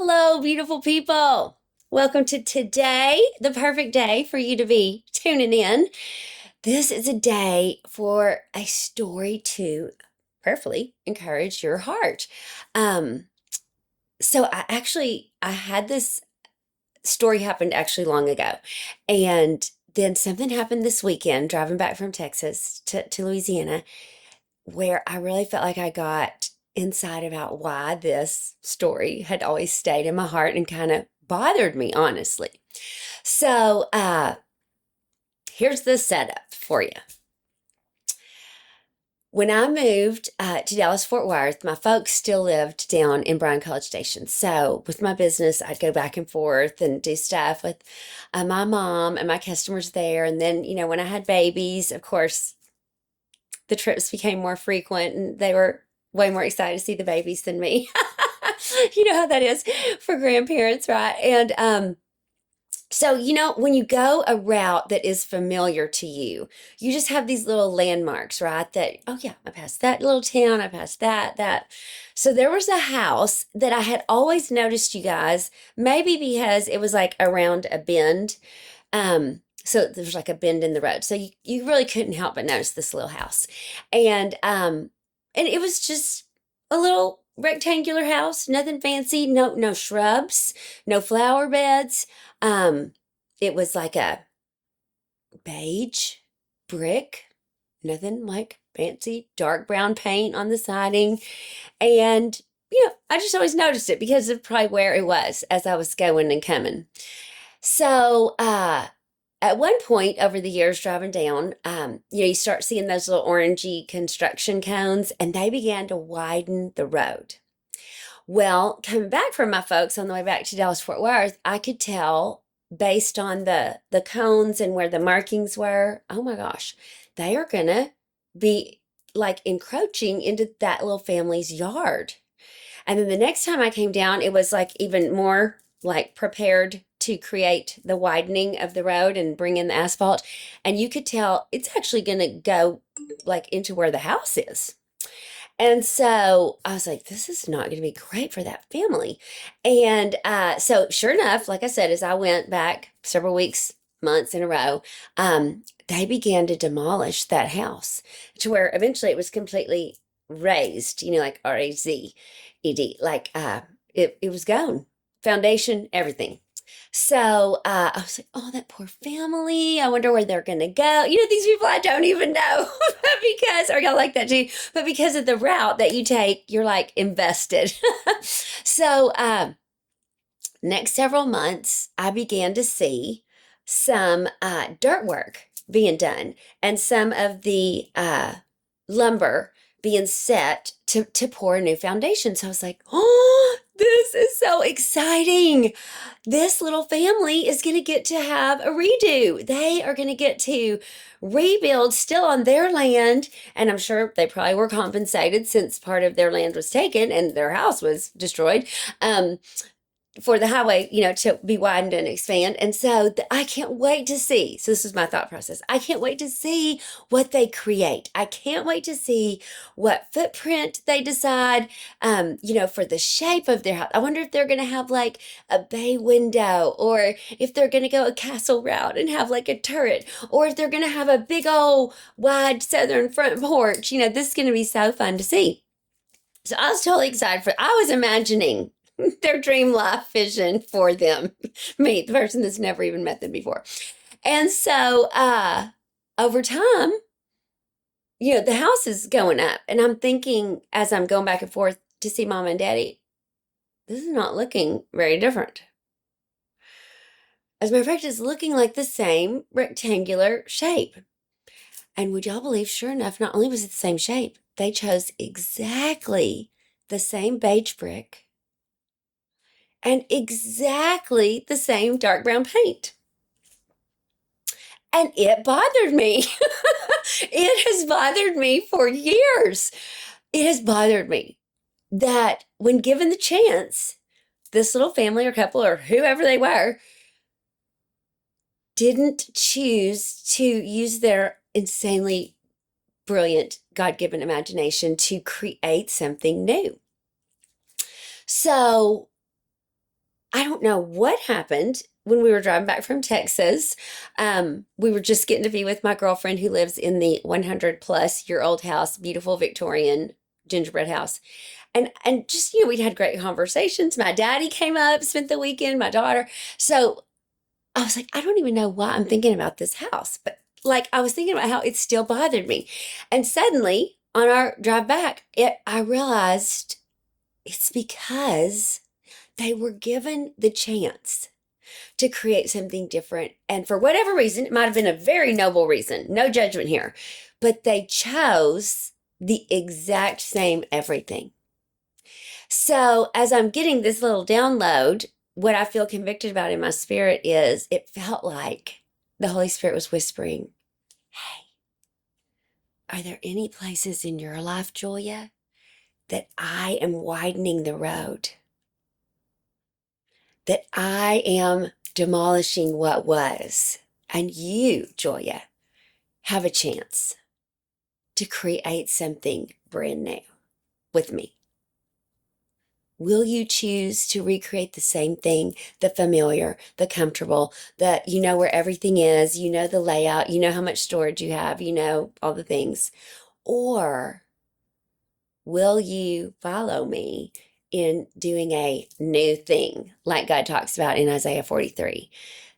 Hello, beautiful people. Welcome to today, the perfect day for you to be tuning in. This is a day for a story to prayerfully encourage your heart. Um, I had this story happened actually long ago, and then something happened this weekend driving back from Texas to Louisiana, where I really felt like I got insight about why this story had always stayed in my heart and kind of bothered me, honestly. So, here's the setup for you. When I moved to Dallas Fort Worth, my folks still lived down in Bryan College Station. So, with my business, I'd go back and forth and do stuff with my mom and my customers there. And then, when I had babies, of course, the trips became more frequent and they were way more excited to see the babies than me. You know how that is for grandparents, right? And so, when you go a route that is familiar to you, you just have these little landmarks, right? That, oh yeah, I passed that little town, I passed that. So there was a house that I had always noticed, you guys, maybe because it was like around a bend. So there's like a bend in the road. So you really couldn't help but notice this little house. And it was just a little rectangular house, nothing fancy, no shrubs, no flower beds. It was like a beige brick, nothing like fancy dark brown paint on the siding. And I just always noticed it because of probably where it was as I was going and coming. So at one point over the years driving down, you start seeing those little orangey construction cones, and they began to widen the road. Well, coming back from my folks on the way back to Dallas Fort Worth, I could tell based on the cones and where the markings were, oh my gosh, they are gonna be like encroaching into that little family's yard. And then the next time I came down, it was like even more like prepared to create the widening of the road and bring in the asphalt. And you could tell it's actually going to go like into where the house is. And so I was like, this is not going to be great for that family. And so sure enough, like I said, as I went back several weeks, months in a row, they began to demolish that house to where eventually it was completely razed, like RAZED, like it was gone. Foundation, everything. So I was like, oh, that poor family. I wonder where they're going to go. These people I don't even know or y'all like that too, but because of the route that you take, you're like invested. So next several months, I began to see some dirt work being done and some of the lumber being set to pour a new foundation. So I was like, oh, this is so exciting. This little family is going to get to have a redo. They are going to get to rebuild still on their land. And I'm sure they probably were compensated since part of their land was taken and their house was destroyed. For the highway, to be widened and expand. And so I can't wait to see. So this is my thought process. I can't wait to see what they create. I can't wait to see what footprint they decide, for the shape of their house. I wonder if they're going to have like a bay window, or if they're going to go a castle route and have like a turret, or if they're going to have a big old wide southern front porch. This is going to be so fun to see. So I was totally excited I was imagining their dream life vision for them. Me, the person that's never even met them before. And so over time, the house is going up. And I'm thinking as I'm going back and forth to see mom and daddy, this is not looking very different. As a matter of fact, it's looking like the same rectangular shape. And would y'all believe, sure enough, not only was it the same shape, they chose exactly the same beige brick and exactly the same dark brown paint. And it bothered me. It has bothered me for years. It has bothered me that when given the chance, this little family or couple or whoever they were didn't choose to use their insanely brilliant God-given imagination to create something new. So I don't know what happened when we were driving back from Texas. We were just getting to be with my girlfriend who lives in the 100-plus-year-old house, beautiful Victorian gingerbread house. And just, we'd had great conversations. My daddy came up, spent the weekend, my daughter. So I was like, I don't even know why I'm thinking about this house, but like I was thinking about how it still bothered me. And suddenly on our drive back, I realized it's because they were given the chance to create something different. And for whatever reason, it might have been a very noble reason, no judgment here, but they chose the exact same everything. So as I'm getting this little download, what I feel convicted about in my spirit is it felt like the Holy Spirit was whispering, hey, are there any places in your life, Julia, that I am widening the road? That I am demolishing what was. And you, Julia, have a chance to create something brand new with me. Will you choose to recreate the same thing, the familiar, the comfortable, that you know where everything is, you know the layout, you know how much storage you have, you know all the things? Or will you follow me in doing a new thing like God talks about in Isaiah 43?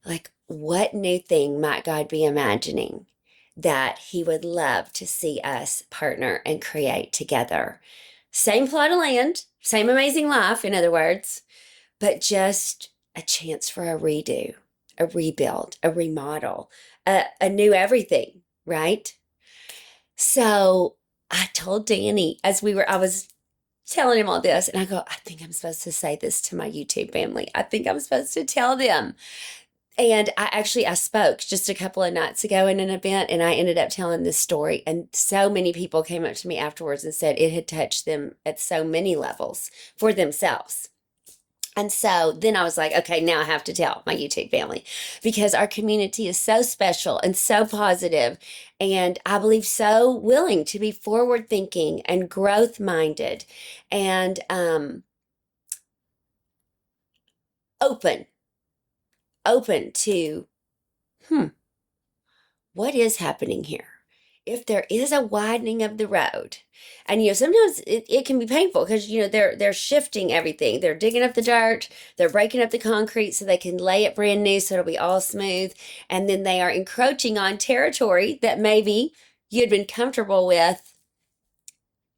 Like, what new thing might God be imagining that he would love to see us partner and create together? Same plot of land, same amazing life, in other words, but just a chance for a redo, a rebuild, a remodel, a new everything, right? So I told Danny I was telling him all this, and I go, I think I'm supposed to say this to my YouTube family. I think I'm supposed to tell them. And I spoke just a couple of nights ago in an event, and I ended up telling this story. And so many people came up to me afterwards and said it had touched them at so many levels for themselves. And so then I was like, okay, now I have to tell my YouTube family, because our community is so special and so positive, and I believe so willing to be forward thinking and growth minded and open to, what is happening here? If there is a widening of the road, and sometimes it can be painful because they're shifting everything. They're digging up the dirt, they're breaking up the concrete so they can lay it brand new so it'll be all smooth, and then they are encroaching on territory that maybe you'd been comfortable with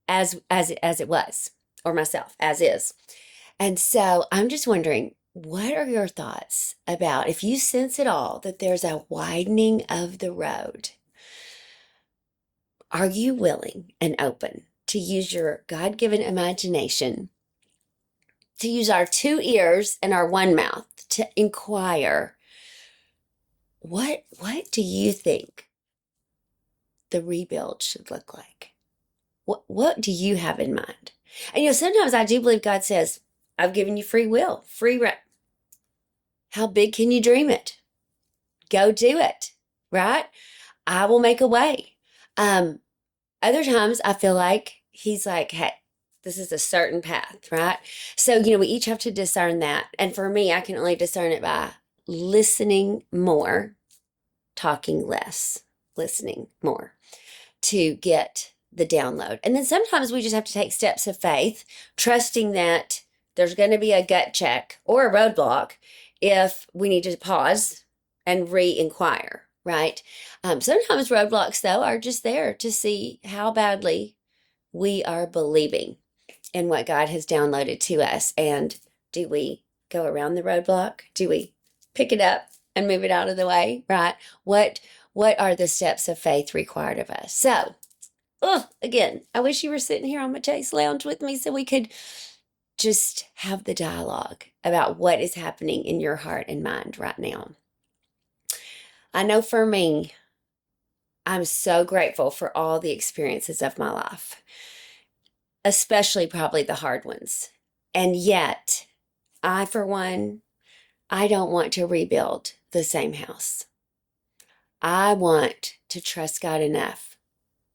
as it was, or myself as is. And so I'm just wondering, what are your thoughts about if you sense at all that there's a widening of the road? Are you willing and open to use your God-given imagination, to use our 2 ears and our 1 mouth to inquire, what do you think the rebuild should look like? What do you have in mind? And sometimes I do believe God says, I've given you free will, how big can you dream it? Go do it, right? I will make a way. Other times I feel like he's like, hey, this is a certain path, right? So, we each have to discern that. And for me, I can only discern it by listening more, talking less, listening more to get the download. And then sometimes we just have to take steps of faith, trusting that there's going to be a gut check or a roadblock if we need to pause and re-inquire, right? Sometimes roadblocks, though, are just there to see how badly we are believing in what God has downloaded to us. And do we go around the roadblock? Do we pick it up and move it out of the way, right? What are the steps of faith required of us? So, again, I wish you were sitting here on my Chase Lounge with me so we could just have the dialogue about what is happening in your heart and mind right now. I know for me, I'm so grateful for all the experiences of my life, especially probably the hard ones. And yet, for one, I don't want to rebuild the same house. I want to trust God enough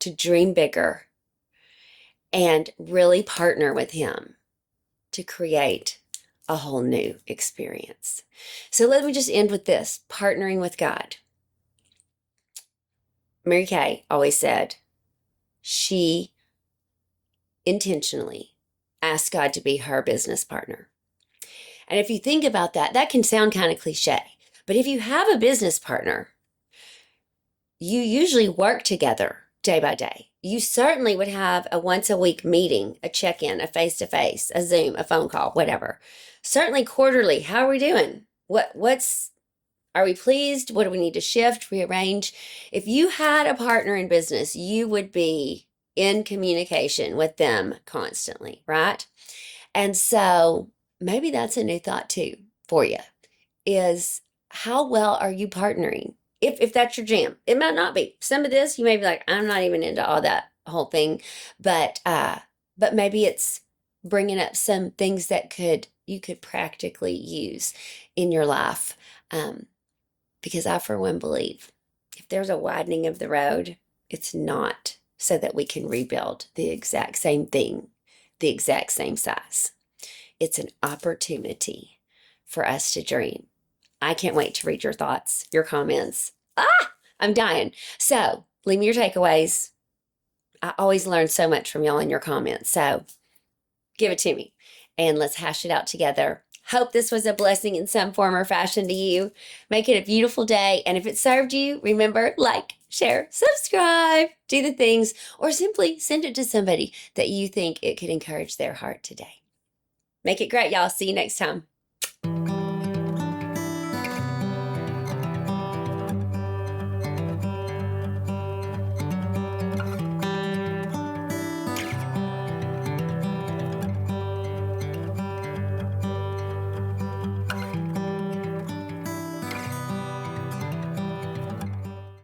to dream bigger and really partner with Him to create a whole new experience. So let me just end with this, partnering with God. Mary Kay always said she intentionally asked God to be her business partner. And if you think about that, that can sound kind of cliche. But if you have a business partner, you usually work together day by day. You certainly would have a once a week meeting, a check-in, a face-to-face, a Zoom, a phone call, whatever. Certainly quarterly. How are we doing? Are we pleased? What do we need to shift, rearrange? If you had a partner in business, you would be in communication with them constantly, right? And so maybe that's a new thought too for you, is how well are you partnering? If that's your jam. It might not be. Some of this you may be like, I'm not even into all that whole thing, but maybe it's bringing up some things that you could practically use in your life. Because I, for one, believe if there's a widening of the road, it's not so that we can rebuild the exact same thing, the exact same size. It's an opportunity for us to dream. I can't wait to read your thoughts, your comments. I'm dying. So leave me your takeaways. I always learn so much from y'all in your comments. So give it to me and let's hash it out together. Hope this was a blessing in some form or fashion to you. Make it a beautiful day. And if it served you, remember, like, share, subscribe, do the things, or simply send it to somebody that you think it could encourage their heart today. Make it great, y'all. See you next time.